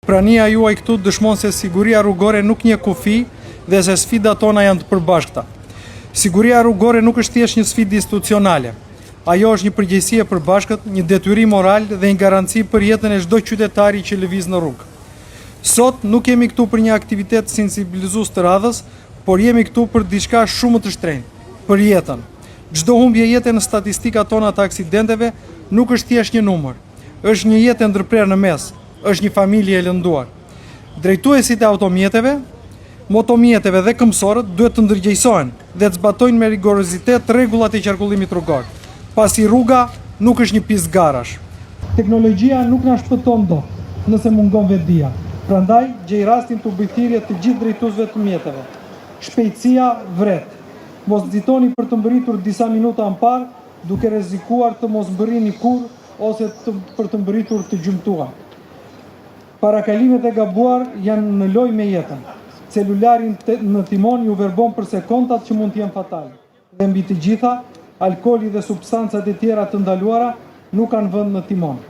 Prania juaj këtu dëshmon se siguria rrugore nuk njeh kufi dhe se sfidat tona janë të përbashkëta. Siguria rrugore nuk është thjesht një sfidë institucionale. Ajo është një përgjegjësi e përbashkët, një detyrim moral dhe një garanci për jetën e çdo qytetari që lëviz në rrugë. Sot nuk jemi këtu për një aktivitet sensibilizues të radhës, por jemi këtu për diçka shumë të shtrenjtë, për jetën. Çdo humbje jete në statistikat tona të aksidenteve nuk është thjesht një numër, është një jetë e ndërprerë në mes, është një familje e lënduar. Drejtuesit e automjeteve, motomjeteve dhe këmbësorët duhet të ndërgjegjësohen dhe të zbatojnë me rigorozitet rregullat e qarkullimit rrugor, pasi rruga nuk është një pistë garash. Teknologjia nuk na shpëton dot nëse mungon vetdia. Prandaj gjej rastin të ubithirje të gjithë drejtuesve të mjeteve. Shpejtësia vret. Mos nxitoni për të mbërritur disa minuta më parë, duke rrezikuar të mos mbërrini kurrë ose për të mbërritur të gjymtuar. Parakalimet e gabuar janë në lojë me jetën. Celularin në timon ju verbon për sekondat që mund të jenë fatale. Dhe mbi të gjitha, alkooli dhe substancat e tjera të ndaluara nuk kanë vend në timon.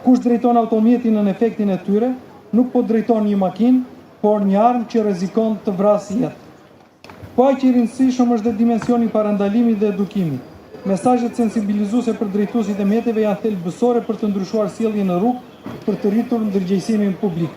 Kush drejton automjetin në efektin e tyre, nuk po drejton një makinë, por një armë që rrezikon të vrasë jetë. Po aq i rëndësishëm është dhe dimensioni i parandalimit dhe edukimit. Mesazhet sensibilizuese për drejtuesit e mjeteve janë thelbësore për të ndryshuar sjelljen në rrugë për të rritur ndërgjegjësimin publik.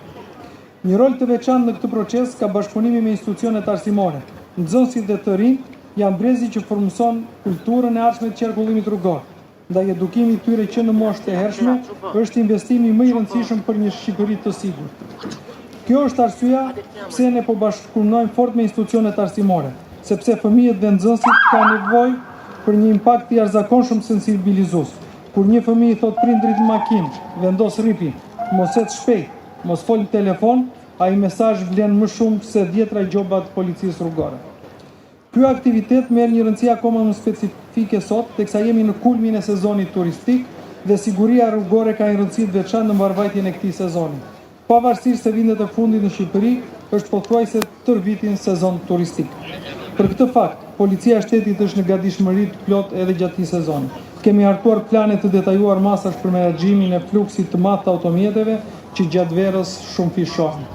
Një rol të veçantë në këtë proces ka bashkëpunimi me institucionet arsimore. Nxënësit dhe të rinj janë brezi që formson kulturën e ardhshme të qarkullimit rrugor. Ndaj edukimit tyre që në moshë të hershme është investimi më i rëndësishëm për një Shqipëri të sigurt. Kjo është arsyeja pse ne po bashkëpunojmë fort me institucionet arsimore, sepse fëmijët dhe nxënësit kanë nevojë për një impakt të jashtëzakonshëm sensibilizues. Kur një fëmijë thot prindrit në makinë, vendos rripin, mos ec shpejt, mos fol në telefon, ai mesazh vlen më shumë se 10 gjoba të policisë rrugore. Ky aktivitet merr një rëndësi akoma më specifike sot, teksa jemi në kulmin e sezonit turistik dhe siguria rrugore ka një rëndësi të veçantë në mbarvajtjen e këtij sezoni. Pavarësisht se vindet e fundit në Shqipëri është pothuajse tër vitin sezon turistik. Për këtë fakt, policia e shtetit është në gatishmëri të plot edhe gjatë këtij sezoni. Kemi hartuar plane të detajuar masash për menaxhimin e fluksit të madh të automjeteve që gjatë verës shumë fishohen.